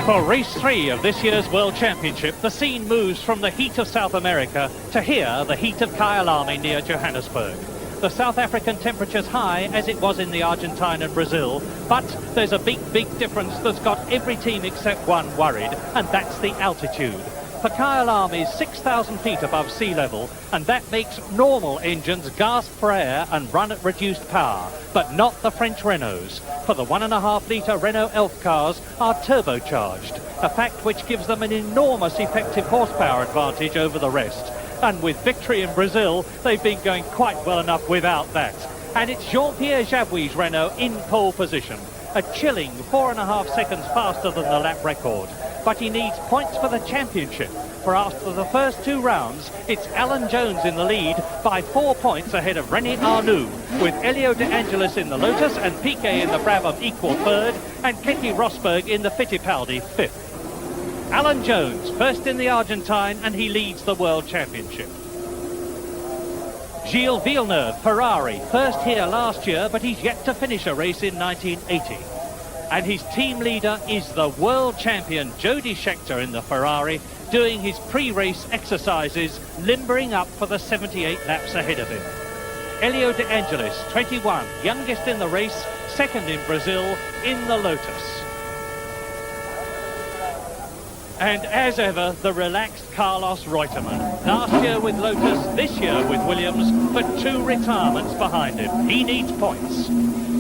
For race 3 of this year's World Championship, the scene moves from the heat of South America to here, the heat of Kyalami near Johannesburg. The South African temperature's high, as it was in the Argentine and Brazil, but there's a big difference that's got every team except one worried, and that's the altitude. For Kyalami is 6,000 feet above sea level, and that makes normal engines gasp for air and run at reduced power, but not the French Renaults. For the 1.5-litre Renault Elf cars are turbocharged, a fact which gives them an enormous effective horsepower advantage over the rest. And with victory in Brazil, they've been going quite well enough without that. And it's Jean-Pierre Jabouille's Renault in pole position, a chilling 4.5 seconds faster than the lap record. But he needs points for the championship, for after the first 2 rounds, it's Alan Jones in the lead by 4 points ahead of René Arnoux, with Elio De Angelis in the Lotus and Piquet in the Brabham equal third, and Keke Rosberg in the Fittipaldi fifth. Alan Jones first in the Argentine, and he leads the World Championship. Gilles Villeneuve, Ferrari, first here last year, but he's yet to finish a race in 1980. And his team leader is the world champion Jody Scheckter in the Ferrari, doing his pre-race exercises, limbering up for the 78 laps ahead of him. Elio De Angelis, 21, youngest in the race, second in Brazil in the Lotus. And as ever, the relaxed Carlos Reutemann. Last year with Lotus, this year with Williams, but 2 retirements behind him. He needs points.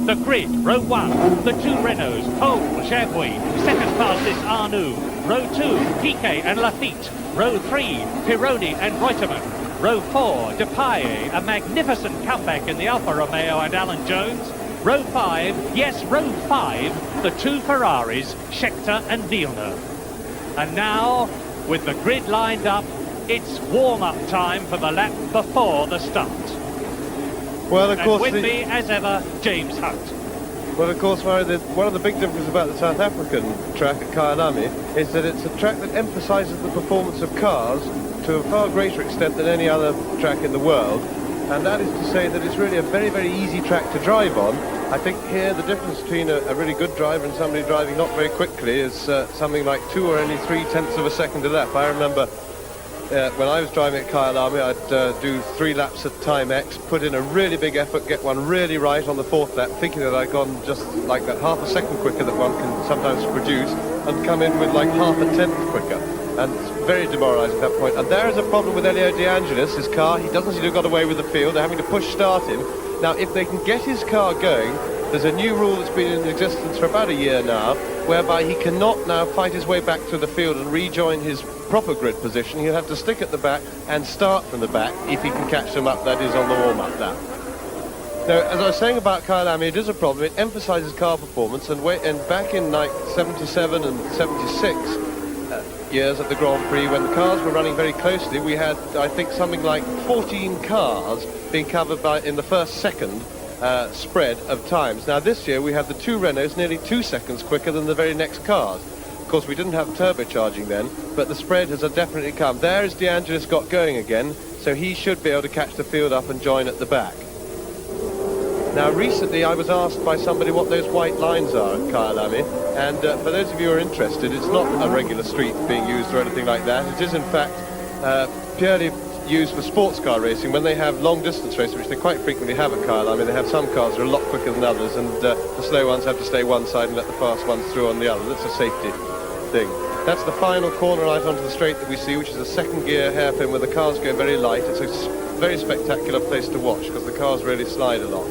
The grid, row 1, the 2 Renaults, Pole, Jabouille, second fastest Arnoux, row 2, Piquet and Lafitte, row 3, Pironi and Reutemann, row 4, Depailler, a magnificent comeback in the Alfa Romeo and Alan Jones, row 5, yes, row 5, the 2 Ferraris, Scheckter and Villeneuve. And now, with the grid lined up, it's warm-up time for the lap before the start. Well, of course, with me, as ever, James Hunt. Well, of course, Murray, one of the big differences about the South African track at Kyalami is that it's a track that emphasises the performance of cars to a far greater extent than any other track in the world. And that is to say that it's really a very easy track to drive on. I think here the difference between a really good driver and somebody driving not very quickly is something like 2 or only 3/10 of a second a lap. I remember when I was driving at Kyalami, I'd do 3 laps at time X, put in a really big effort, get one really right on the 4th lap, thinking that I'd gone just like that half a second quicker that one can sometimes produce, and come in with like half a tenth quicker. And it's very demoralising at that point. And there is a problem with Elio De Angelis, his car. He doesn't seem to have got away with the field. They're having to push start him. Now, if they can get his car going, there's a new rule that's been in existence for about a year now, whereby he cannot now fight his way back through the field and rejoin his proper grid position. He'll have to stick at the back and start from the back if he can catch them up, that is, on the warm-up lap. Now, as I was saying about Kyalami, it is a problem. It emphasises car performance, and back in like 77 and 76 years at the Grand Prix, when the cars were running very closely, we had, I think, something like 14 cars being covered in the first second spread of times. Now this year we have the 2 Renaults nearly 2 seconds quicker than the very next cars. Of course, we didn't have turbocharging then, but the spread has definitely come. There is De Angelis got going again, so he should be able to catch the field up and join at the back. Now recently I was asked by somebody what those white lines are at Kyalami, and for those of you who are interested, it's not a regular street being used or anything like that. It is in fact purely used for sports car racing. When they have long distance racing, which they quite frequently have at Kyalami, they have some cars that are a lot quicker than others, and the slow ones have to stay one side and let the fast ones through on the other. That's a safety thing. That's the final corner out onto the straight that we see, which is a second gear hairpin where the cars go very light. It's a very spectacular place to watch because the cars really slide a lot.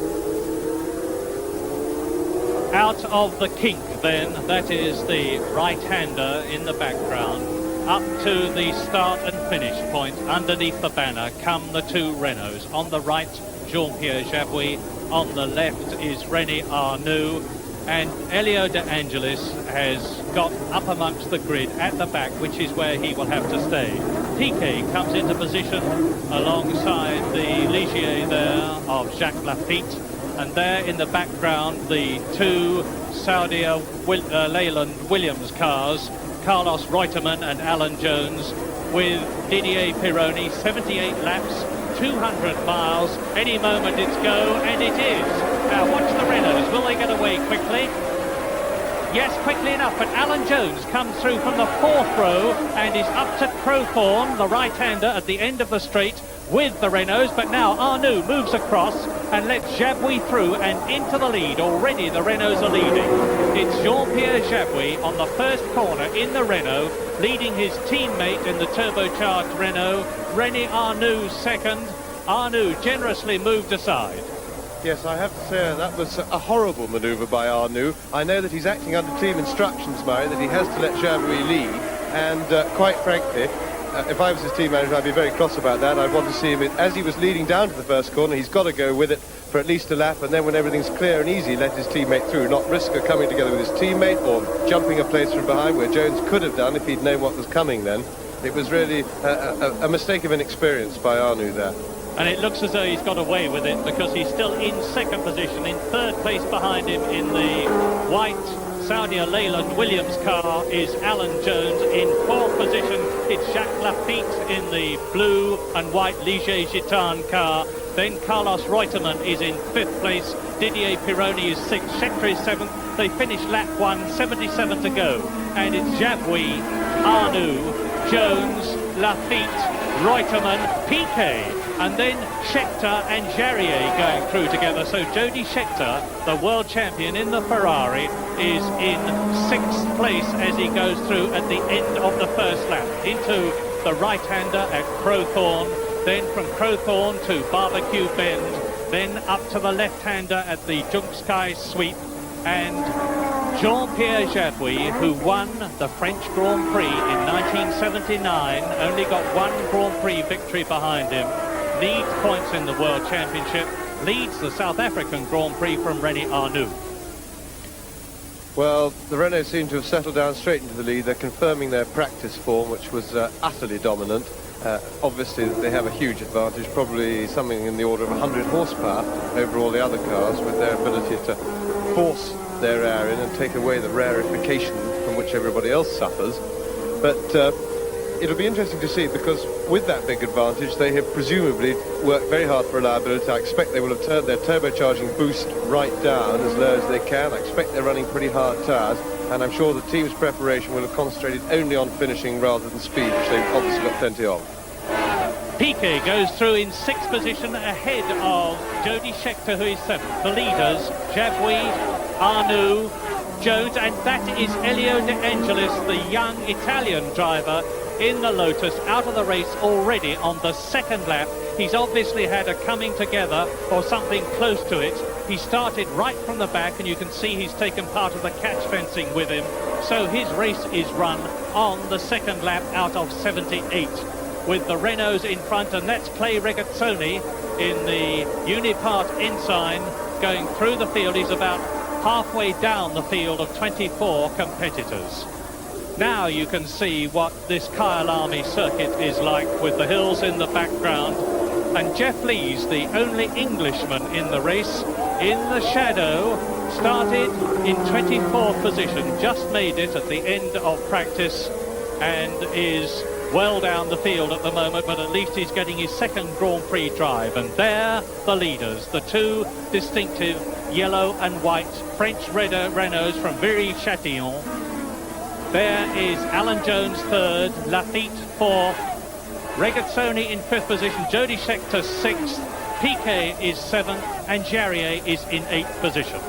Out of the kink then, that is the right-hander in the background. Up to the start and finish point, underneath the banner, come the 2 Renaults. On the right, Jean-Pierre Jabouille. On the left is René Arnoux. And Elio De Angelis has got up amongst the grid at the back, which is where he will have to stay. Piquet comes into position alongside the Ligier there of Jacques Lafitte. And there in the background, the 2 Saudi Leyland Williams cars, Carlos Reutemann and Alan Jones, with Didier Pironi, 78 laps, 200 miles. Any moment it's go, and it is. Now watch the Renaults. Will they get away quickly? Yes, quickly enough, but Alan Jones comes through from the 4th row and is up to Crowthorne, the right-hander, at the end of the straight with the Renaults. But now Arnoux moves across and lets Jabouille through and into the lead. Already the Renaults are leading. It's Jean-Pierre Jabouille on the first corner in the Renault, leading his teammate in the turbocharged Renault. René Arnoux second. Arnoux generously moved aside. Yes, I have to say that was a horrible manoeuvre by Arnoux. I know that he's acting under team instructions, Murray, that he has to let Jabouille lead. And quite frankly, if I was his team manager, I'd be very cross about that. I'd want to see him, as he was leading down to the first corner, he's got to go with it for at least a lap, and then when everything's clear and easy, let his teammate through, not risk her coming together with his teammate or jumping a place from behind, where Jones could have done if he'd known what was coming then. It was really a mistake of inexperience by Arnoux there. And it looks as though he's got away with it, because he's still in second position. In third place behind him in the white Saudia Leyland Williams car is Alan Jones. In fourth position, it's Jacques Lafitte in the blue and white Ligier Gitane car. Then Carlos Reutemann is in fifth place. Didier Pironi is sixth. Scheckter is seventh. They finish lap 1, 77 to go. And it's Jabouille, Arnoux, Jones, Lafitte, Reutemann, Piquet, and then Scheckter and Jarier going through together. So Jody Scheckter, the world champion in the Ferrari, is in sixth place as he goes through at the end of the first lap into the right-hander at Crowthorne, then from Crowthorne to Barbecue Bend, then up to the left-hander at the Junksky Sweep, and Jean-Pierre Jabouille, who won the French Grand Prix in 1979, only got one Grand Prix victory behind him, needs points in the World Championship, leads the South African Grand Prix from René Arnoux. Well, the Renaults seem to have settled down straight into the lead. They're confirming their practice form, which was utterly dominant. Obviously, they have a huge advantage, probably something in the order of 100 horsepower over all the other cars, with their ability to force their air in and take away the rarefication from which everybody else suffers. But it'll be interesting to see, because with that big advantage, they have presumably worked very hard for reliability. I expect they will have turned their turbocharging boost right down as low as they can. I expect they're running pretty hard tyres, and I'm sure the team's preparation will have concentrated only on finishing rather than speed, which they've obviously got plenty of. Piquet goes through in sixth position ahead of Jody Scheckter, who is seventh. The leaders, Jabouille, Arnoux, Jones, and that is Elio De Angelis, the young Italian driver in the Lotus, out of the race already on the second lap. He's obviously had a coming together or something close to it. He started right from the back, and you can see he's taken part of the catch fencing with him. So his race is run on the second lap out of 78. With the Renaults in front, and that's Clay Regazzoni in the Unipart Ensign going through the field. He's about halfway down the field of 24 competitors. Now you can see what this Kyalami circuit is like, with the hills in the background. And Jeff Lees, the only Englishman in the race, in the shadow, started in 24th position, just made it at the end of practice, and is well down the field at the moment, but at least he's getting his second Grand Prix drive. And there, the leaders, the two distinctive yellow and white French Renaults from Viry-Châtillon. There is Alan Jones third, Lafitte fourth, Regazzoni in fifth position, Jody Scheckter sixth, Piquet is seventh, and Jarier is in eighth position.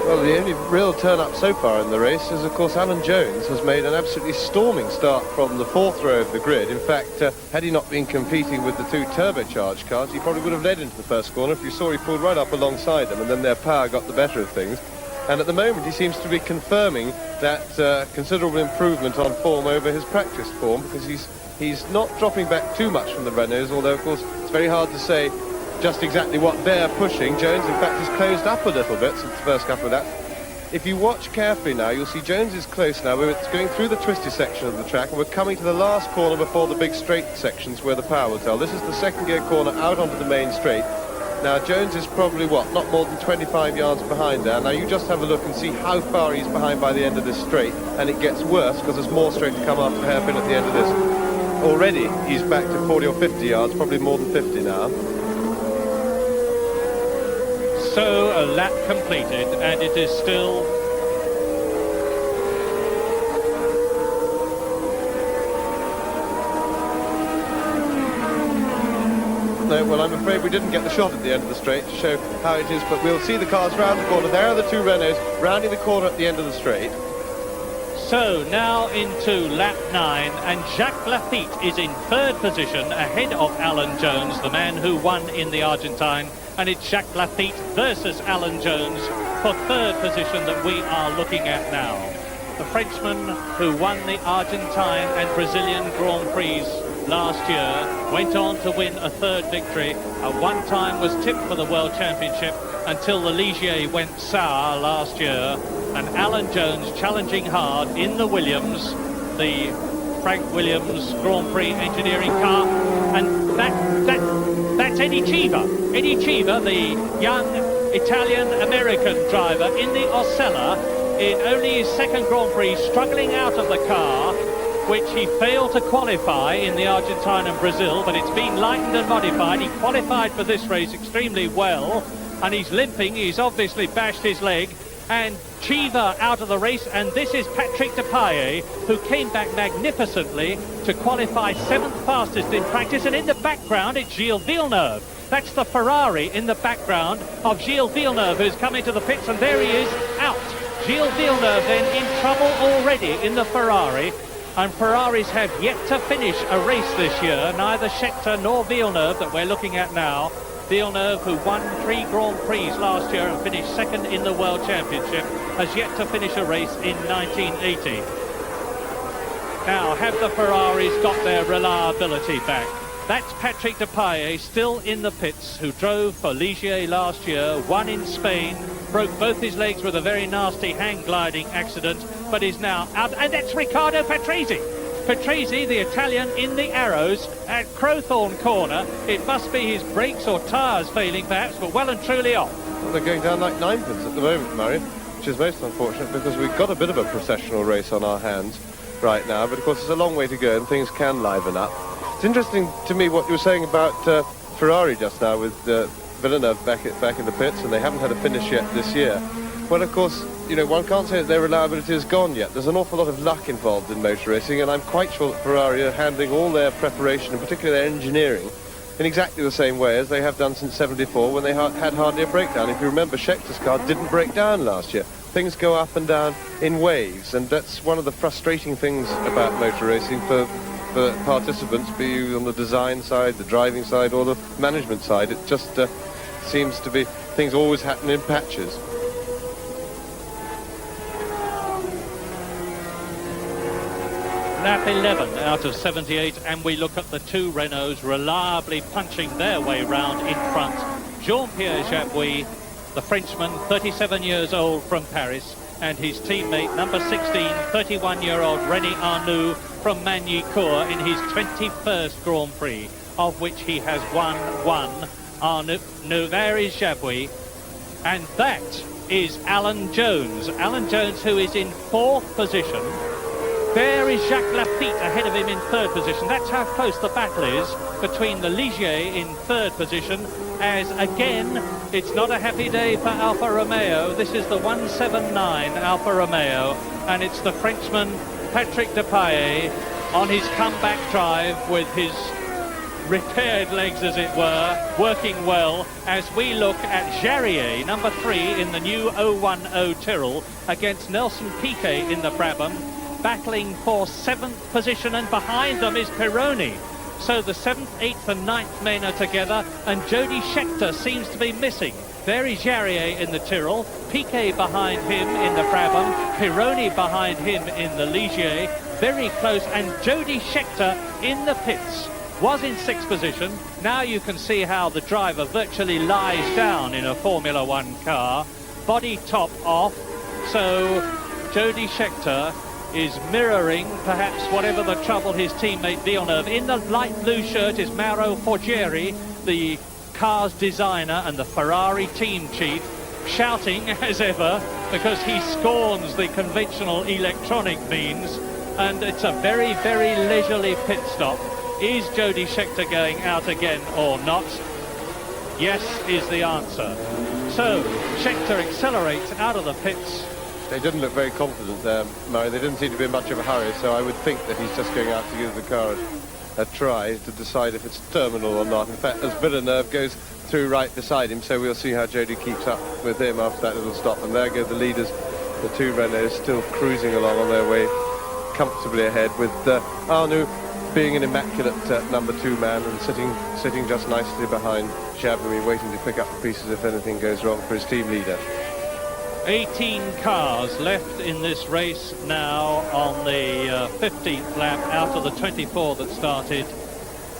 Well, the only real turn-up so far in the race is, of course, Alan Jones has made an absolutely storming start from the fourth row of the grid. In fact, had he not been competing with the two turbocharged cars, he probably would have led into the first corner. If you saw, he pulled right up alongside them, and then their power got the better of things. And at the moment, he seems to be confirming that considerable improvement on form over his practice form, because he's not dropping back too much from the Renaults, although, of course, it's very hard to say just exactly what they're pushing. Jones, in fact, has closed up a little bit since the first couple of laps. If you watch carefully now, you'll see Jones is close now. We're going through the twisty section of the track, and we're coming to the last corner before the big straight sections where the power will tell. This is the second gear corner out onto the main straight. Now, Jones is probably, not more than 25 yards behind there. Now, you just have a look and see how far he's behind by the end of this straight, and it gets worse because there's more straight to come after the hairpin at the end of this. Already, he's back to 40 or 50 yards, probably more than 50 now. So a lap completed, and it is still No, well, I'm afraid we didn't get the shot at the end of the straight to show how it is, but we'll see the cars round the corner. There are the two Renaults rounding the corner at the end of the straight. So now into lap 9, and Jacques Lafitte is in third position ahead of Alan Jones, the man who won in the Argentine, and it's Jacques Lafitte versus Alan Jones for third position that we are looking at now. The Frenchman who won the Argentine and Brazilian Grand Prix last year went on to win a third victory. At one time was tipped for the World Championship until the Ligier went sour last year, and Alan Jones challenging hard in the Williams, the Frank Williams Grand Prix engineering car, and that's Eddie Cheever. Eddie Cheever, the young Italian-American driver in the Osella, in only his second Grand Prix, struggling out of the car, which he failed to qualify in the Argentine and Brazil, but it's been lightened and modified. He qualified for this race extremely well, and he's limping. He's obviously bashed his leg, and Cheever out of the race, and this is Patrick Depailler, who came back magnificently to qualify 7th fastest in practice, and in the background it's Gilles Villeneuve. That's the Ferrari in the background of Gilles Villeneuve, who's come into the pits, and there he is, out. Gilles Villeneuve then in trouble already in the Ferrari, and Ferraris have yet to finish a race this year, neither Scheckter nor Villeneuve that we're looking at now. Villeneuve, who won 3 Grand Prix last year and finished second in the World Championship, has yet to finish a race in 1980. Now, have the Ferraris got their reliability back? That's Patrick Depailler, still in the pits, who drove for Ligier last year, won in Spain, broke both his legs with a very nasty hang gliding accident, but is now out. And that's Riccardo Patrese. Patrese, the Italian, in the arrows at Crowthorne Corner. It must be his brakes or tyres failing perhaps, but well and truly off. Well, they're going down like 9pence at the moment, Murray, which is most unfortunate because we've got a bit of a processional race on our hands right now, but of course there's a long way to go and things can liven up. It's interesting to me what you were saying about Ferrari just now with Villeneuve back in the pits, and they haven't had a finish yet this year. Well, of course, you know, one can't say that their reliability is gone yet. There's an awful lot of luck involved in motor racing, and I'm quite sure that Ferrari are handling all their preparation, and particularly their engineering, in exactly the same way as they have done since '74 when they had hardly a breakdown. If you remember, Schechter's car didn't break down last year. Things go up and down in waves, and that's one of the frustrating things about motor racing for participants, be you on the design side, the driving side, or the management side. It just seems to be things always happen in patches. Lap 11 out of 78, and we look at the two Renaults reliably punching their way round in front. Jean-Pierre Jabouille, the Frenchman, 37 years old from Paris, and his teammate, number 16, 31-year-old René Arnoux from Magny-Cours in his 21st Grand Prix, of which he has won one. Arnoux, there is Jabouille, and that is Alan Jones. Alan Jones, who is in 4th position. There is Jacques Lafitte ahead of him in 3rd position. That's how close the battle is between the Ligier in 3rd position, as again, it's not a happy day for Alfa Romeo. This is the 179 Alfa Romeo, and it's the Frenchman Patrick Depailler on his comeback drive with his repaired legs, as it were, working well, as we look at Jarrier, number 3 in the new 010 Tyrrell, against Nelson Piquet in the Brabham, battling for 7th position, and behind them is Pironi. So the 7th, 8th and 9th men are together, and Jody Scheckter seems to be missing. There is Jarrier in the Tyrrell, Piquet behind him in the Brabham, Pironi behind him in the Ligier, very close, and Jody Scheckter in the pits. Was in 6th position. Now you can see how the driver virtually lies down in a Formula One car, body top off. So Jody Scheckter is mirroring perhaps whatever the trouble his teammate Villeneuve. In the light blue shirt is Mauro Forgieri, the car's designer and the Ferrari team chief, shouting as ever because he scorns the conventional electronic means, and it's a very, very leisurely pit stop. Is Jody Scheckter going out again or not? Yes is the answer. So Scheckter accelerates out of the pits. They didn't look very confident there, Murray. They didn't seem to be in much of a hurry, so I would think that he's just going out to give the car a try to decide if it's terminal or not. In fact, as Villeneuve goes through right beside him, so we'll see how Jody keeps up with him after that little stop. And there go the leaders, the two Renaults, still cruising along on their way comfortably ahead, with Arnoux being an immaculate number 2 man and sitting just nicely behind Jabouille, waiting to pick up the pieces if anything goes wrong for his team leader. 18 cars left in this race now on the 15th lap out of the 24 that started.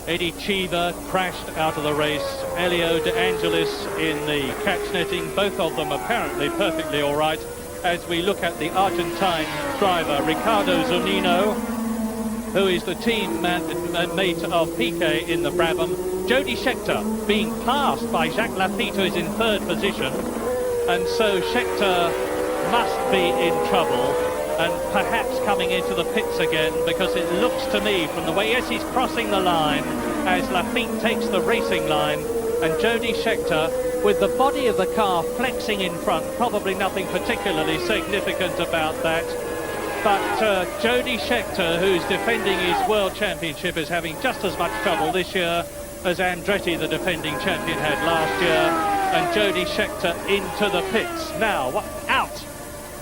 Eddie Cheever crashed out of the race. Elio De Angelis in the catch netting, both of them apparently perfectly all right. As we look at the Argentine driver, Ricardo Zunino, who is the team mate of Piquet in the Brabham. Jody Scheckter being passed by Jacques Lafitte, who is in 3rd position. And so Scheckter must be in trouble and perhaps coming into the pits again, because it looks to me from the way, yes, he's crossing the line as Lafitte takes the racing line, and Jody Scheckter, with the body of the car flexing in front, probably nothing particularly significant about that. But Jody Scheckter, who's defending his World Championship, is having just as much trouble this year as Andretti, the defending champion, had last year. And Jody Scheckter into the pits. Now, out!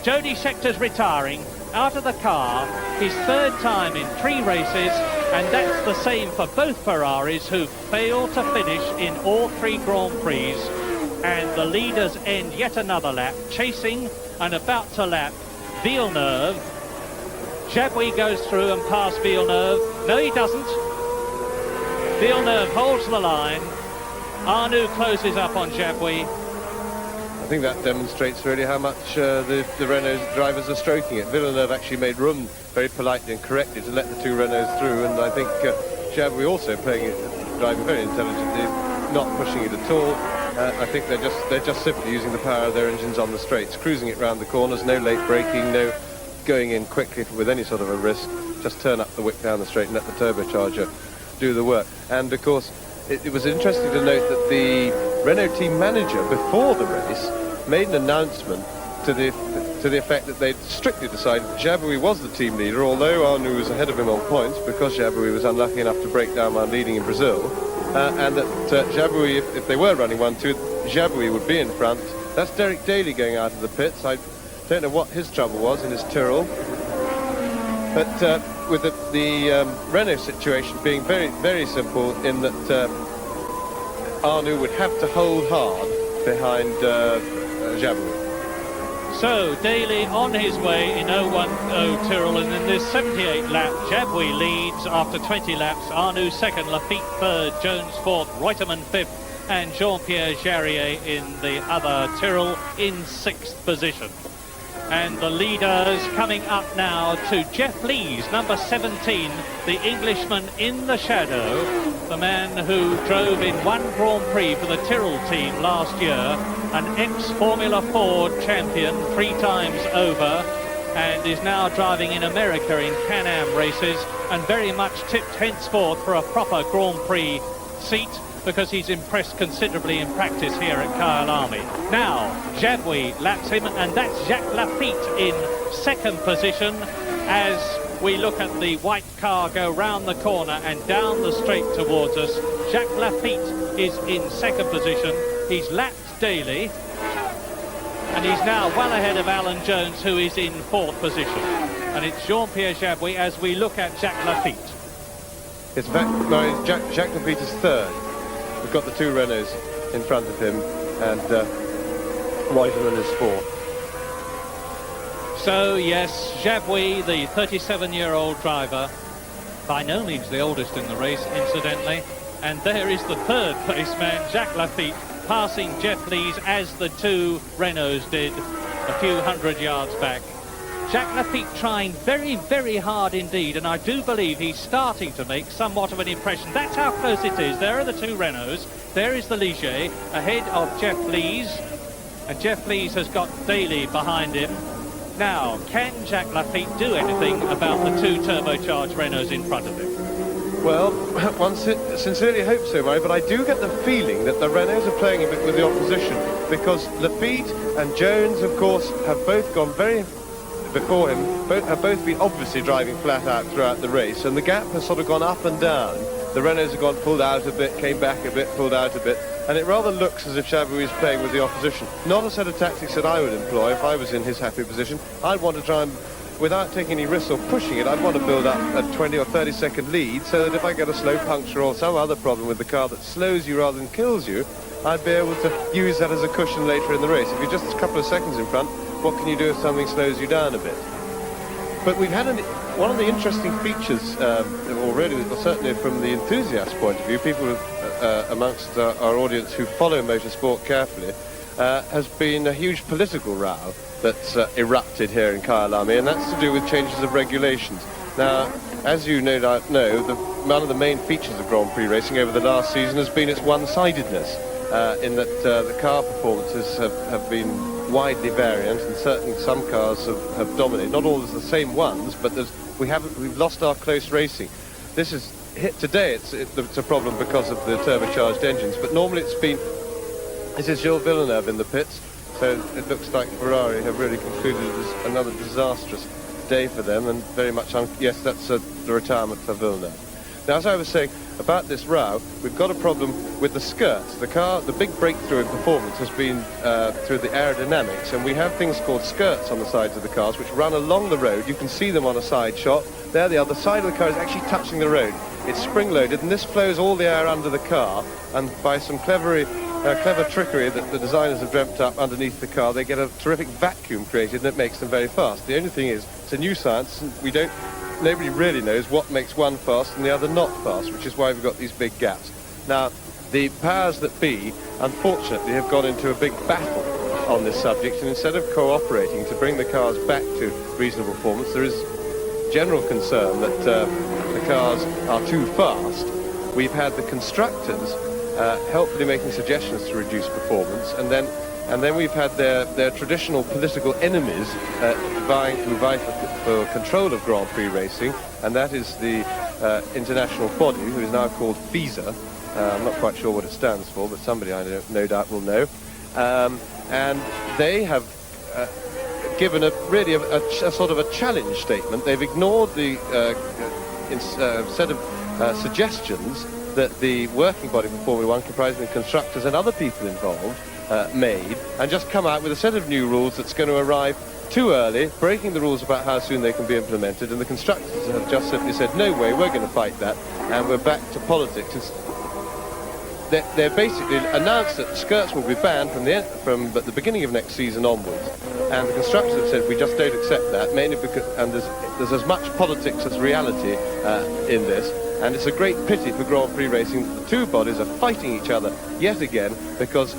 Jody Scheckter's retiring, out of the car, his 3rd time in 3 races, and that's the same for both Ferraris, who failed to finish in all 3 Grand Prix. And the leaders end yet another lap, chasing and about to lap Villeneuve. Jabouille goes through and past Villeneuve. No, he doesn't. Villeneuve holds the line. Arnoux closes up on Jabouille. I think that demonstrates really how much the Renault drivers are stroking it. Villeneuve actually made room very politely and correctly to let the 2 Renaults through, and I think Jabouille also playing it, driving very intelligently, not pushing it at all. I think they're just simply using the power of their engines on the straights, cruising it round the corners, no late braking, no going in quickly with any sort of a risk. Just turn up the wick down the straight and let the turbocharger do the work. And of course, it was interesting to note that the Renault team manager, before the race, made an announcement to the effect that they'd strictly decided Jabouille was the team leader, although Arnoux was ahead of him on points because Jabouille was unlucky enough to break down while leading in Brazil, and that Jabouille, if they were running 1-2, Jabouille would be in front. That's Derek Daly going out of the pits. I don't know what his trouble was in his Tyrrell, but with the Renault situation being very, very simple, in that Arnoux would have to hold hard behind Jabouille. So Daly on his way in 0-1-0 Tyrrell, and in this 78 lap, Jabouille leads after 20 laps. Arnoux 2nd, Lafitte 3rd, Jones 4th, Reutemann 5th, and Jean-Pierre Jarier in the other Tyrrell in 6th position. And the leaders coming up now to Jeff Lees, number 17, the Englishman in the shadow, the man who drove in 1 Grand Prix for the Tyrrell team last year, an ex-Formula Ford champion 3 times over, and is now driving in America in Can-Am races, and very much tipped henceforth for a proper Grand Prix seat, because he's impressed considerably in practice here at Kyalami. Now, Jabouille laps him, and that's Jacques Lafitte in 2nd position as we look at the white car go round the corner and down the straight towards us. Jacques Lafitte is in 2nd position. He's lapped Daly, and he's now well ahead of Alan Jones, who is in 4th position. And it's Jean-Pierre Jabouille as we look at Jacques Lafitte. It's Jacques Lafitte is 3rd. We've got the 2 Renaults in front of him, and Reutemann is 4th. So, yes, Jabouille, the 37-year-old driver, by no means the oldest in the race, incidentally, and there is the 3rd place man, Jacques Lafitte, passing Jeff Lees as the 2 Renaults did a few hundred yards back. Jacques Lafitte trying very, very hard indeed, and I do believe he's starting to make somewhat of an impression. That's how close it is. There are the 2 Renaults. There is the Ligier ahead of Jeff Lees, and Jeff Lees has got Daly behind him. Now, can Jacques Lafitte do anything about the 2 turbocharged Renaults in front of him? Well, one sincerely hope so, Murray, but I do get the feeling that the Renaults are playing a bit with the opposition. because Lafitte and Jones, of course, have both gone before him, have both been obviously driving flat out throughout the race, and the gap has sort of gone up and down. The Renaults have gone pulled out a bit, came back a bit, pulled out a bit, and it rather looks as if Chabouis is playing with the opposition. Not a set of tactics that I would employ if I was in his happy position. I'd want to try and, without taking any risks or pushing it, I'd want to build up a 20 or 30 second lead so that if I get a slow puncture or some other problem with the car that slows you rather than kills you, I'd be able to use that as a cushion later in the race. If you're just a couple of seconds in front, what can you do if something slows you down a bit? But we've had one of the interesting features already, certainly from the enthusiast point of view, people amongst our audience who follow motorsport carefully, has been a huge political row that's erupted here in Kyalami, and that's to do with changes of regulations. Now, as you no doubt know, one of the main features of Grand Prix racing over the last season has been its one-sidedness, in that the car performances have been widely variant, and certainly some cars have dominated. Not all the same ones, but we've lost our close racing. This is hit today. It's a problem because of the turbocharged engines, but normally this is Gilles Villeneuve in the pits, so it looks like Ferrari have really concluded it as another disastrous day for them, and very much yes, that's the retirement for Villeneuve. Now, as I was saying about this row, we've got a problem with the skirts. The big breakthrough in performance has been through the aerodynamics, and we have things called skirts on the sides of the cars which run along the road. You can see them on a side shot. There, the other side of the car is actually touching the road. It's spring-loaded, and this flows all the air under the car, and by some clever trickery that the designers have dreamt up underneath the car, they get a terrific vacuum created, and it makes them very fast. The only thing is, it's a new science, and nobody really knows what makes one fast and the other not fast, which is why we've got these big gaps. Now, the powers that be, unfortunately, have gone into a big battle on this subject, and instead of cooperating to bring the cars back to reasonable performance, there is general concern that the cars are too fast. We've had the constructors helpfully making suggestions to reduce performance, and then we've had their traditional political enemies vying for control of Grand Prix racing, and that is the international body, who is now called FISA. I'm not quite sure what it stands for, but somebody I know, no doubt will know. And they have given a sort of a challenge statement. They've ignored the set of suggestions that the working body for Formula One, comprising the constructors and other people involved, made, and just come out with a set of new rules that's going to arrive too early, breaking the rules about how soon they can be implemented, and the constructors have just simply said, no way, we're going to fight that, and we're back to politics. They've basically announced that skirts will be banned from the beginning of next season onwards, and the constructors have said we just don't accept that, mainly because there's as much politics as reality in this. And it's a great pity for Grand Prix racing that the two bodies are fighting each other yet again, because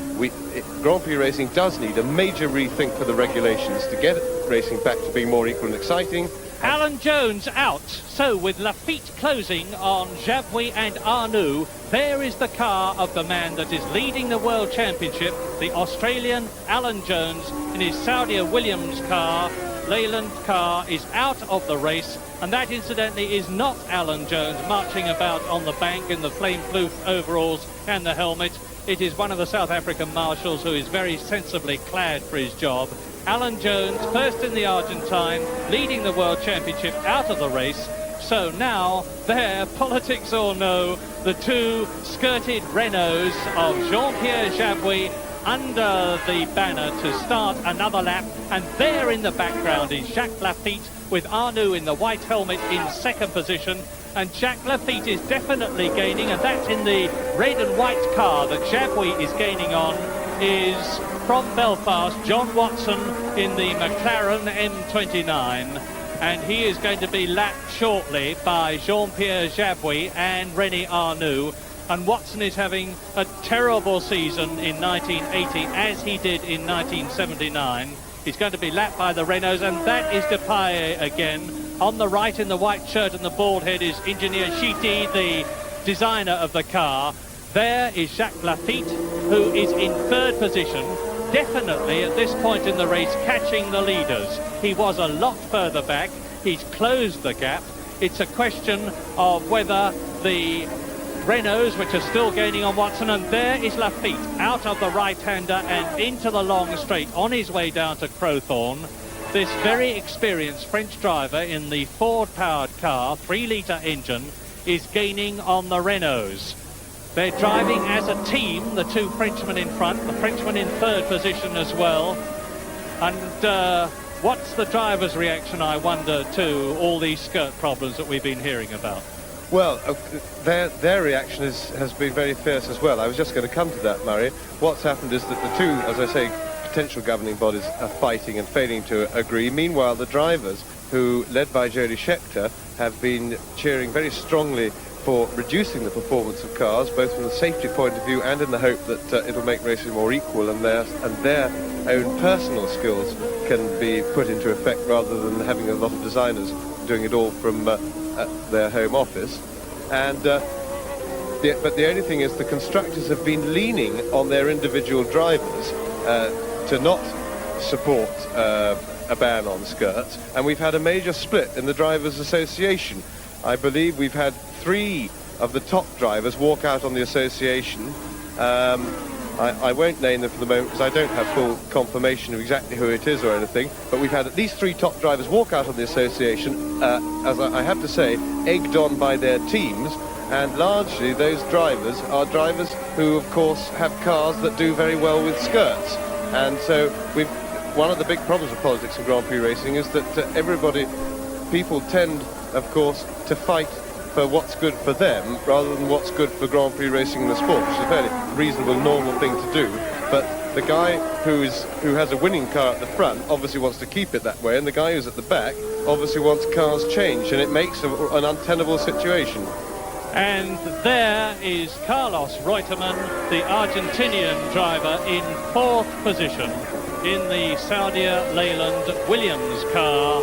Grand Prix racing does need a major rethink for the regulations to get racing back to being more equal and exciting. Alan Jones out. So with Lafitte closing on Jabouis and Arnoux, there is the car of the man that is leading the World Championship, the Australian Alan Jones, in his Saudi Williams car. Leyland car is out of the race, and that incidentally is not Alan Jones marching about on the bank in the flame-proof overalls and the helmet. It is one of the South African marshals who is very sensibly clad for his job. Alan Jones, first in the Argentine, leading the World Championship out of the race. So now, there, politics or no, the two skirted Renaults of Jean-Pierre Jabouis under the banner to start another lap, and there in the background is Jacques Lafitte with Arnoux in the white helmet in second position, and Jacques Lafitte is definitely gaining, and that's in the red and white car that Jabouis is gaining on is from Belfast, John Watson in the McLaren M29, and he is going to be lapped shortly by Jean-Pierre Jabouis and René Arnoux. And Watson is having a terrible season in 1980, as he did in 1979. He's going to be lapped by the Renaults, and that is Depailler again. On the right in the white shirt and the bald head is Engineer Chiti, the designer of the car. There is Jacques Lafitte, who is in third position, definitely at this point in the race catching the leaders. He was a lot further back. He's closed the gap. It's a question of whether the Renaults, which are still gaining on Watson, and there is Lafitte out of the right-hander and into the long straight on his way down to Crowthorne. This very experienced French driver in the Ford-powered car, 3-litre engine, is gaining on the Renaults. They're driving as a team, the two Frenchmen in front, the Frenchman in third position as well. And what's the driver's reaction, I wonder, to all these skirt problems that we've been hearing about? Well, their reaction has been very fierce as well. I was just going to come to that, Murray. What's happened is that the two, as I say, potential governing bodies are fighting and failing to agree. Meanwhile, the drivers, who, led by Jody Scheckter, have been cheering very strongly for reducing the performance of cars, both from the safety point of view and in the hope that it'll make racing more equal, and their own personal skills can be put into effect rather than having a lot of designers doing it all from their home office. And but the only thing is the constructors have been leaning on their individual drivers to not support a ban on skirts, and we've had a major split in the Drivers' Association. I believe we've had 3 of the top drivers walk out on the association. I won't name them for the moment because I don't have full confirmation of exactly who it is or anything, but we've had at least 3 top drivers walk out on the association, as I have to say, egged on by their teams, and largely those drivers are drivers who, of course, have cars that do very well with skirts. And so one of the big problems of politics in Grand Prix racing is that people tend, of course, to fight for what's good for them rather than what's good for Grand Prix racing in the sport, which is a fairly reasonable, normal thing to do. But the guy who has a winning car at the front obviously wants to keep it that way, and the guy who's at the back obviously wants cars changed, and it makes an untenable situation. And there is Carlos Reutemann, the Argentinian driver, in 4th position in the Saudia Leyland Williams car,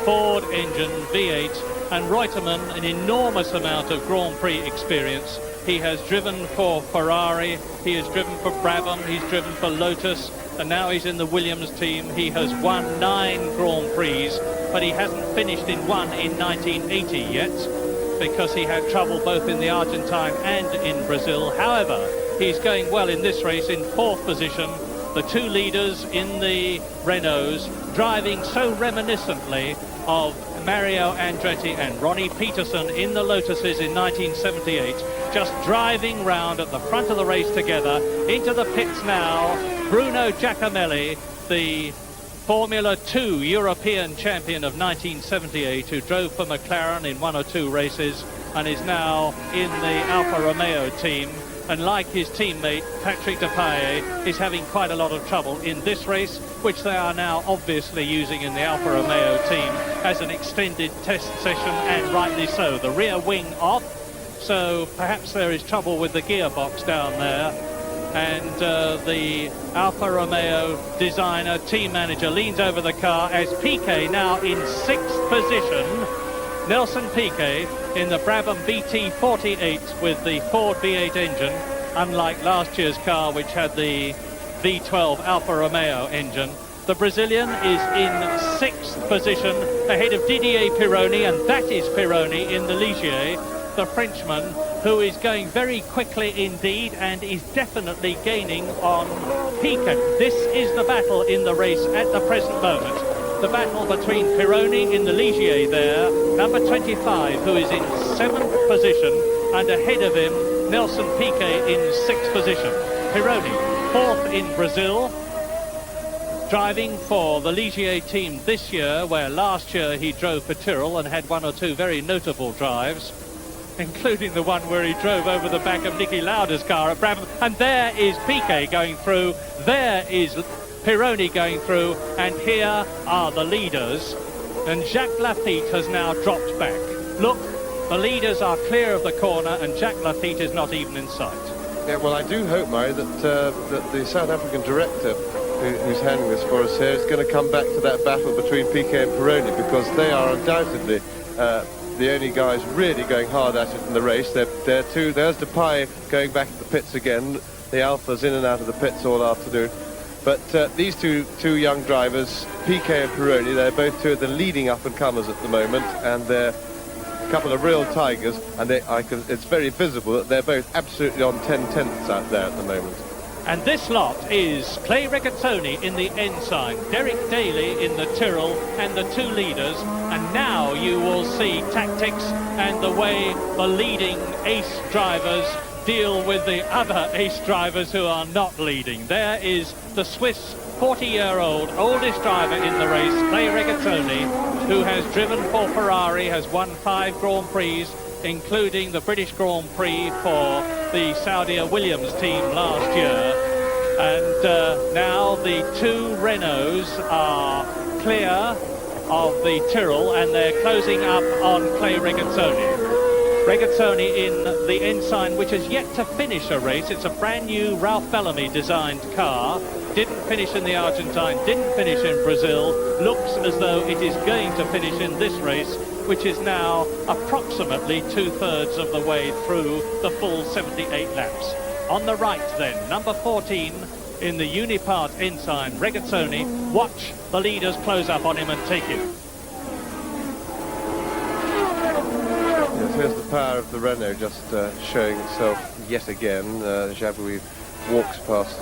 Ford engine V8. And Reutemann, an enormous amount of Grand Prix experience. He has driven for Ferrari, he has driven for Brabham, he's driven for Lotus, and now he's in the Williams team. He has won 9 Grand Prix, but he hasn't finished in one in 1980 yet, because he had trouble both in the Argentine and in Brazil. However, he's going well in this race in 4th position. The 2 leaders in the Renaults driving so reminiscently of Mario Andretti and Ronnie Peterson in the Lotuses in 1978, just driving round at the front of the race together. Into the pits now, Bruno Giacomelli, the Formula 2 European champion of 1978, who drove for McLaren in 1 or 2 races and is now in the Alfa Romeo team. And like his teammate, Patrick Depailler, is having quite a lot of trouble in this race, which they are now obviously using in the Alfa Romeo team as an extended test session, and rightly so. The rear wing off, so perhaps there is trouble with the gearbox down there. And the Alfa Romeo designer, team manager, leans over the car as Piquet now in 6th position. Nelson Piquet in the Brabham BT48 with the Ford V8 engine, unlike last year's car which had the V12 Alfa Romeo engine. The Brazilian is in 6th position ahead of Didier Pironi, and that is Pironi in the Ligier, the Frenchman, who is going very quickly indeed and is definitely gaining on Piquet. This is the battle in the race at the present moment. The battle between Pironi in the Ligier there, number 25, who is in 7th position, and ahead of him, Nelson Piquet in 6th position. Pironi, 4th in Brazil, driving for the Ligier team this year, where last year he drove for Tyrrell and had 1 or 2 very notable drives, including the one where he drove over the back of Niki Lauda's car at Brabham. And there is Piquet going through, there is Pironi going through, and here are the leaders. And Jacques Lafitte has now dropped back. Look, the leaders are clear of the corner, and Jacques Lafitte is not even in sight. Yeah, well, I do hope, Murray, that the South African director who's handling this for us here is going to come back to that battle between Piquet and Pironi, because they are undoubtedly the only guys really going hard at it in the race. They're 2. There's Depailler going back to the pits again. The Alfa's in and out of the pits all afternoon. But these two young drivers, Piquet and Pironi, they're both 2 of the leading up-and-comers at the moment, and they're a couple of real tigers, and it's very visible that they're both absolutely on 10/10ths out there at the moment. And this lot is Clay Regazzoni in the ensign, Derek Daly in the Tyrrell, and the two leaders. And now you will see tactics and the way the leading ace drivers deal with the other ace drivers who are not leading. There is the Swiss 40-year-old oldest driver in the race, Clay Regazzoni, who has driven for Ferrari, has won 5 Grand Prix, including the British Grand Prix for the Saudi Williams team last year. And now the two Renaults are clear of the Tyrrell, and they're closing up on Clay Regazzoni. Regazzoni in the ensign, which has yet to finish a race. It's a brand new Ralph Bellamy designed car. Didn't finish in the Argentine, didn't finish in Brazil. Looks as though it is going to finish in this race, which is now approximately 2/3 of the way through the full 78 laps. On the right then, number 14 in the Unipart ensign, Regazzoni. Watch the leaders close up on him and take him. Yes, here's the power of the Renault just showing itself yet again. Jabouille walks past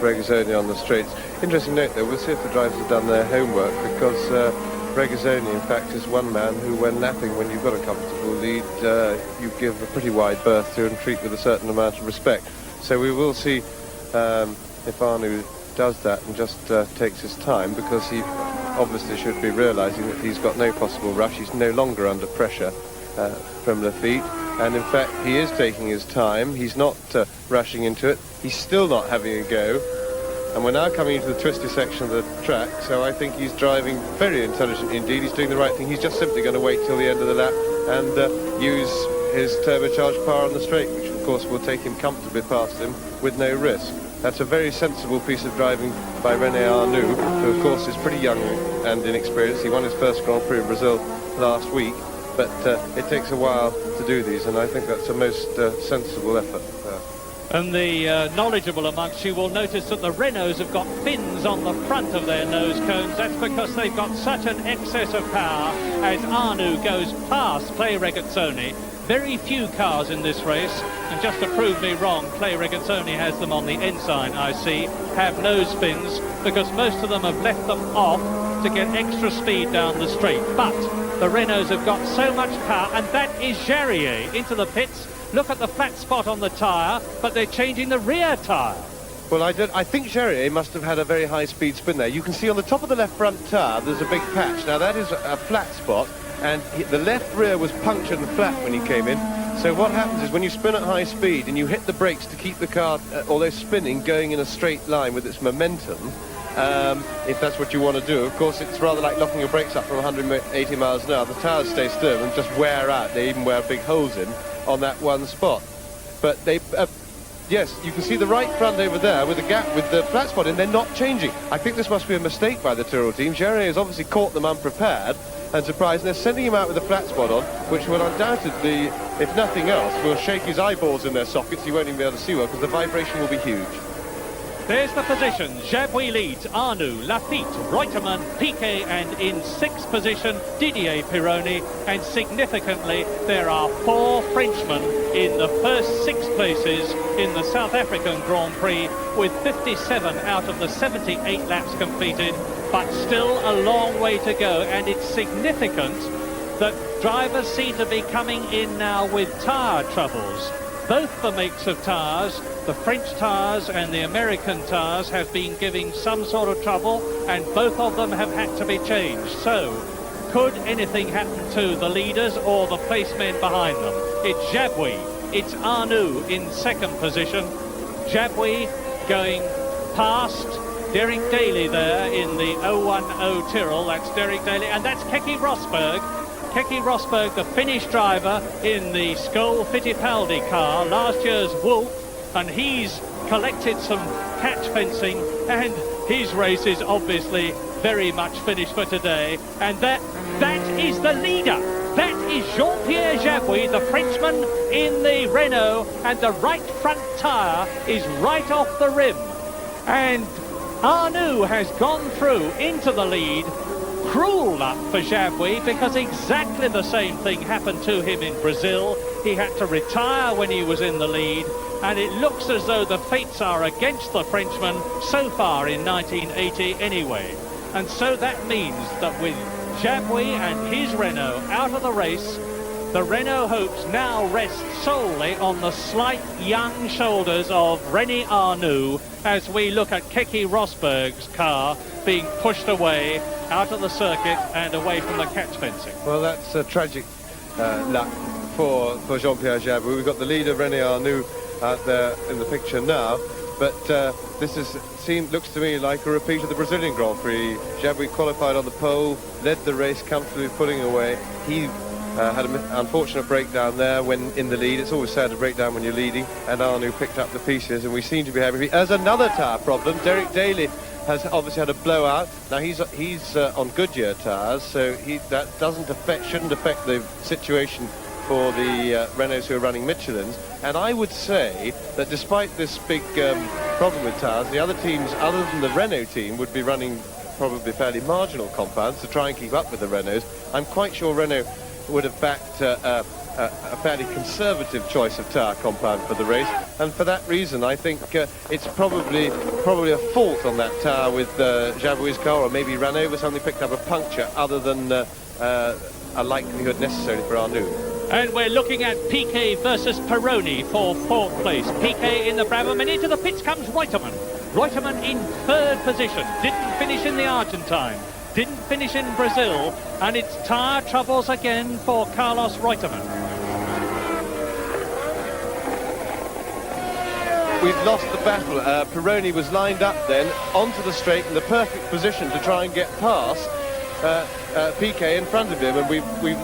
Regazzoni on the straights. Interesting note though, we'll see if the drivers have done their homework, because Regazzoni in fact is one man who, when lapping, when you've got a comfortable lead, you give a pretty wide berth to and treat with a certain amount of respect. So we will see if Arnoux does that and just takes his time, because he obviously should be realising that he's got no possible rush. He's no longer under pressure from Lafitte, and in fact he is taking his time. He's not rushing into it. He's still not having a go, and we're now coming into the twisty section of the track, so I think he's driving very intelligent indeed. He's doing the right thing. He's just simply going to wait till the end of the lap and use his turbocharged power on the straight, which of course will take him comfortably past him with no risk. That's a very sensible piece of driving by René Arnoux, who of course is pretty young and inexperienced. He won his first Grand Prix in Brazil last week, but it takes a while to do these, and I think that's a most sensible effort. And the knowledgeable amongst you will notice that the Renaults have got fins on the front of their nose cones. That's because they've got such an excess of power as Arnoux goes past Clay Regazzoni. Very few cars in this race, and just to prove me wrong, Clay Regazzoni has them on the ensign, I see, have nose fins, because most of them have left them off to get extra speed down the straight. But the Renaults have got so much power, and that is Jarier into the pits. Look at the flat spot on the tyre, but they're changing the rear tyre. Well, I think Jarier must have had a very high-speed spin there. You can see on the top of the left front tyre there's a big patch. Now that is a flat spot, and the left rear was punctured and flat when he came in. So what happens is when you spin at high speed and you hit the brakes to keep the car, although spinning, going in a straight line with its momentum, if that's what you want to do, of course it's rather like locking your brakes up from 180 miles an hour. The tyres stay still and just wear out. They even wear big holes in on that one spot. But they... yes, you can see the right front over there with the gap, with the flat spot in, they're not changing. I think this must be a mistake by the Tyrrell team. Jarier has obviously caught them unprepared and surprised, and they're sending him out with a flat spot on, which will undoubtedly, if nothing else, will shake his eyeballs in their sockets. He won't even be able to see well, because the vibration will be huge. There's the positions. Jabouille leads, Arnoux, Lafitte, Reutemann, Piquet, and in 6th position, Didier Pironi. And significantly, there are 4 Frenchmen in the first 6 places in the South African Grand Prix, with 57 out of the 78 laps completed, but still a long way to go. And it's significant that drivers seem to be coming in now with tyre troubles. Both the makes of tyres, the French tyres and the American tyres, have been giving some sort of trouble, and both of them have had to be changed. So, could anything happen to the leaders or the placemen behind them? It's Jabouille, it's Arnoux in 2nd position. Jabouille going past Derek Daly there in the 010 Tyrrell. That's Derek Daly, and that's Keke Rosberg. Keke Rosberg, the Finnish driver in the Skoll Fittipaldi car, last year's Wolf, and he's collected some catch fencing, and his race is obviously very much finished for today. And that is the leader. That is Jean-Pierre Jabouille, the Frenchman in the Renault, and the right front tyre is right off the rim. And Arnoux has gone through into the lead. cruel luck for Jabouille, because exactly the same thing happened to him in Brazil. He had to retire when he was in the lead, and it looks as though the fates are against the Frenchman so far in 1980 anyway. And so that means that with Jabouille and his Renault out of the race, the Renault hopes now rest solely on the slight young shoulders of René Arnoux as we look at Keke Rosberg's car being pushed away out of the circuit and away from the catch fencing. Well, that's tragic luck for Jean-Pierre Jabouille. We've got the leader, René Arnoux, out there in the picture now. But this looks to me like a repeat of the Brazilian Grand Prix. Jabouille qualified on the pole, led the race comfortably, pulling away. He had an unfortunate breakdown there when in the lead. It's always sad to break down when you're leading, and Arnoux picked up the pieces, and we seem to be having another tyre problem. Derek Daly has obviously had a blowout. Now he's on Goodyear tyres, so that shouldn't affect the situation for the Renaults who are running Michelin's. And I would say that despite this big problem with tyres, the other teams other than the Renault team would be running probably fairly marginal compounds to try and keep up with the Renaults. I'm quite sure Renault would have backed a fairly conservative choice of tyre compound for the race, and for that reason I think it's probably a fault on that tyre with Jabouille's car, or maybe ran over something, picked up a puncture, other than a likelihood necessarily for Arnoux. And we're looking at Piquet versus Pironi for fourth place. Piquet in the Brabham, and into the pits comes Reutemann. Reutemann in third position, didn't finish in the Argentine, didn't finish in Brazil, and it's tyre troubles again for Carlos Reutemann. We've lost the battle. Pironi was lined up then onto the straight in the perfect position to try and get past Piquet in front of him, and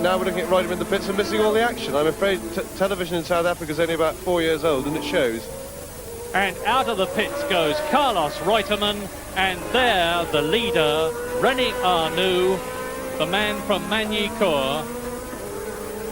now we're looking at Reutemann in the pits and missing all the action. I'm afraid television in South Africa is only about 4 years old, and it shows. And out of the pits goes Carlos Reutemann, and there the leader, René Arnoux, the man from Magny-Cours,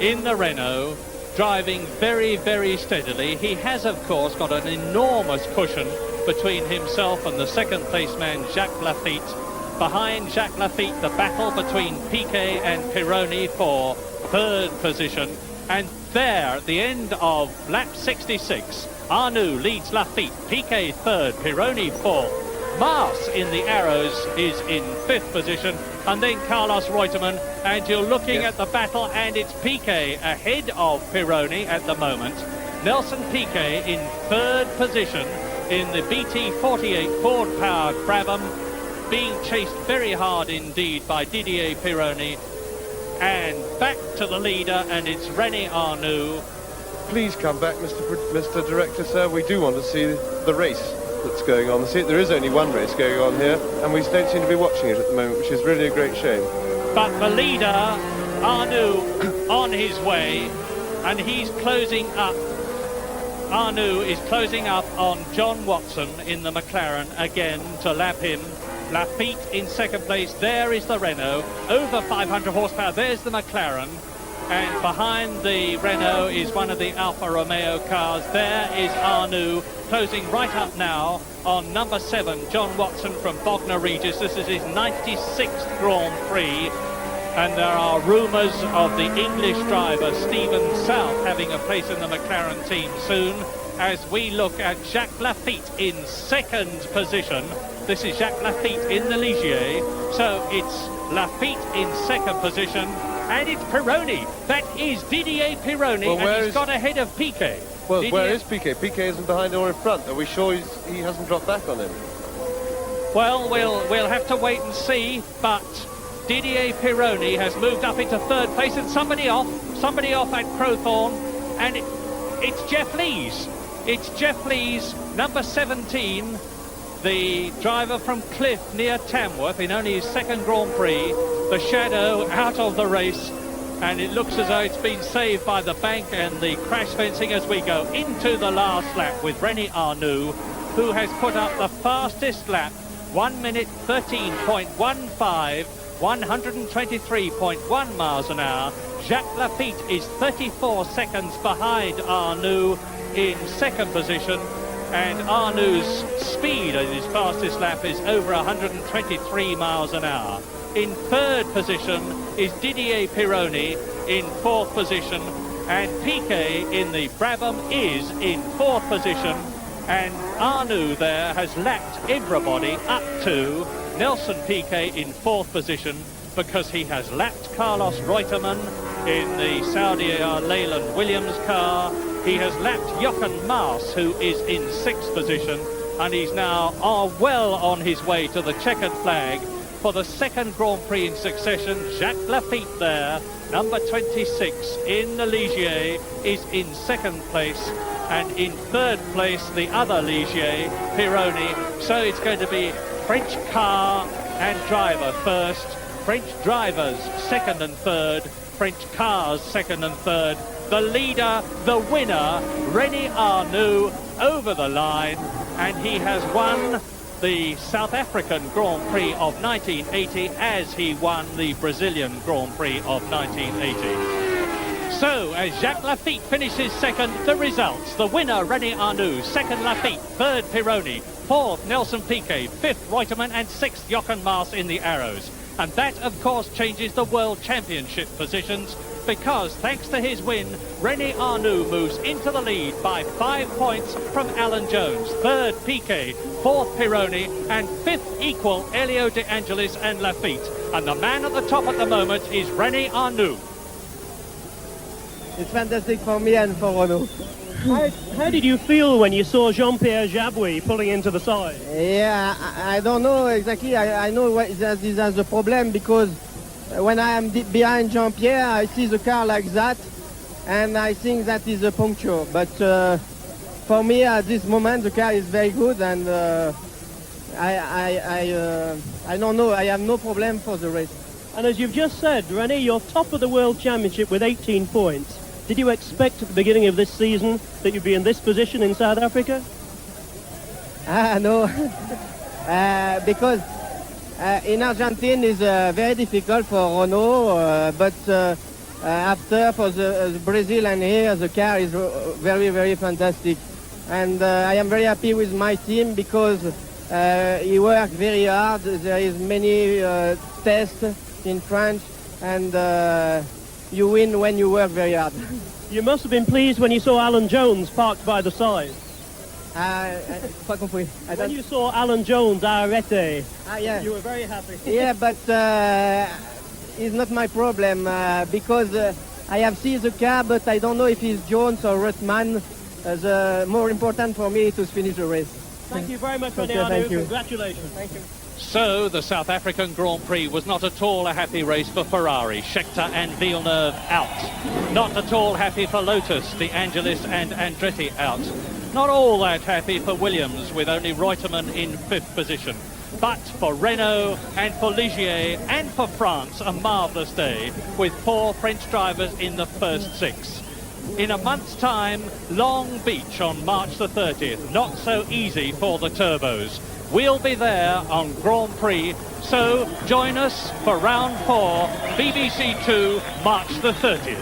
in the Renault, driving very, very steadily. He has, of course, got an enormous cushion between himself and the second place man, Jacques Lafitte. Behind Jacques Lafitte, the battle between Piquet and Pironi for third position. And there, at the end of lap 66, Arnoux leads Lafitte, Piquet third, Pironi fourth. Mars in the arrows is in fifth position, and then Carlos Reutemann, and you're looking at the battle, and it's Piquet ahead of Pironi at the moment. Nelson Piquet in third position in the BT48 Ford-powered Brabham, being chased very hard indeed by Didier Pironi. And back to the leader, and it's René Arnoux. Please come back, Mr. Director, sir. We do want to see the race that's going on. There is only one race going on here, and we don't seem to be watching it at the moment, which is really a great shame. But the leader, Arnoux, on his way, and he's closing up. Arnoux is closing up on John Watson in the McLaren again to lap him. Lafitte in second place. There is the Renault, over 500 horsepower. There's the McLaren, and behind the Renault is one of the Alfa Romeo cars. There is Arnoux closing right up now on number 7, John Watson from Bognor Regis. This is his 96th Grand Prix, and there are rumours of the English driver Stephen South having a place in the McLaren team soon, as we look at Jacques Lafitte in second position. This is Jacques Lafitte in the Ligier. So it's Lafitte in second position, and it's Pironi. That is Didier Pironi, and he's got ahead of Piquet. Well, where is Piquet? Piquet isn't behind or in front. Are we sure he hasn't dropped back on him? Well, we'll have to wait and see, but Didier Pironi has moved up into third place, and somebody off at Crowthorne, and it's Jeff Lees. It's Jeff Lees, number 17, the driver from Cliff near Tamworth in only his second Grand Prix. The shadow out of the race, and it looks as though it's been saved by the bank and the crash fencing as we go into the last lap with René Arnoux, who has put up the fastest lap, 1 minute 13.15, 123.1 miles an hour. Jacques Lafitte is 34 seconds behind Arnoux in second position, and Arnoux's speed at his fastest lap is over 123 miles an hour. In third position is Didier Pironi in fourth position, and Piquet in the Brabham is in fourth position, and Arnoux there has lapped everybody up to Nelson Piquet in fourth position, because he has lapped Carlos Reutemann in the Saudi Leyland Williams car. He has lapped Jochen Maas, who is in sixth position, and he's now well on his way to the checkered flag for the second Grand Prix in succession. Jacques Lafitte there, number 26 in the Ligier, is in second place, and in third place the other Ligier, Pironi. So it's going to be French car and driver first, French drivers second and third, French cars second and third. The leader, the winner, René Arnoux, over the line, and he has won the South African Grand Prix of 1980 as he won the Brazilian Grand Prix of 1980. So, as Jacques Lafitte finishes second, the results: the winner, René Arnoux; second, Lafitte; third, Pironi; fourth, Nelson Piquet; fifth, Reutemann; and sixth, Jochen Maas in the Arrows. And that, of course, changes the World Championship positions, because thanks to his win, René Arnoux moves into the lead by 5 points from Alan Jones. Third, Piquet; fourth, Pironi; and fifth, equal, Elio De Angelis and Lafitte. And the man at the top at the moment is René Arnoux. It's fantastic for me and for Renault. How did you feel when you saw Jean-Pierre Jabouille pulling into the side? Yeah, I don't know exactly. I know that is a problem, because when I am behind Jean-Pierre, I see the car like that, and I think that is a puncture. But for me, at this moment, the car is very good, and I don't know. I have no problem for the race. And as you've just said, René, you're top of the World Championship with 18 points. Did you expect at the beginning of this season that you'd be in this position in South Africa? No, because in Argentine is very difficult for Renault, but after for the Brazil and here, the car is very, very fantastic. And I am very happy with my team, because he worked very hard. There is many tests in France, and you win when you work very hard. You must have been pleased when you saw Alan Jones parked by the side. Pas compris. When you saw Alan Jones arrêté, Yeah. you were very happy. Yeah, but it's not my problem, because I have seen the car, but I don't know if it's Jones or Reutemann. The more important for me is to finish the race. Thank you very much, René Okay, Arnoux. thank you. Congratulations. Thank you. So the South African Grand Prix was not at all a happy race for Ferrari. Scheckter and Villeneuve out. Not at all happy for Lotus, De Angelis and Andretti out. Not all that happy for Williams, with only Reutemann in fifth position. But for Renault and for Ligier and for France, a marvellous day, with 4 French drivers in the first 6. In a month's time, Long Beach on March the 30th. Not so easy for the turbos. We'll be there on Grand Prix, so join us for round 4, BBC 2, March the 30th.